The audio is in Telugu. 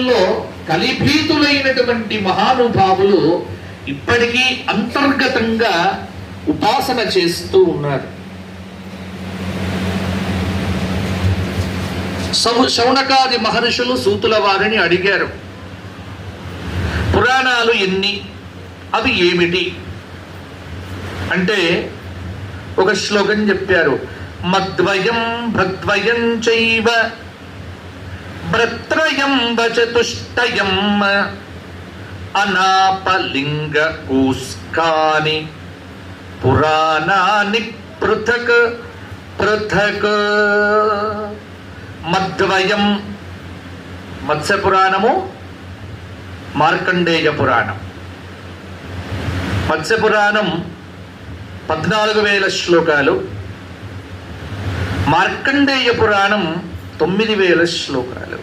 లో కలిభీతులైనటువంటి మహానుభావులు ఇప్పటికీ అంతర్గతంగా ఉపాసన చేస్తూ ఉన్నారు. శౌనకాది మహర్షులు సూతుల వారిని అడిగారు, పురాణాలు ఎన్ని, అవి ఏమిటి అంటే ఒక శ్లోకం చెప్పారు. మద్వయం భద్వయం చైవ భ్రత్రయం వచతుష్టయం అనాపలింగ కూస్కాని పురాణాని పృథక్ పృథక్. మద్వయం మత్స్య పురాణము, మార్కండేయ పురాణం. మత్స్య పురాణం 14,000 శ్లోకాలు, మార్కండేయ పురాణం 9,000 శ్లోకాలు.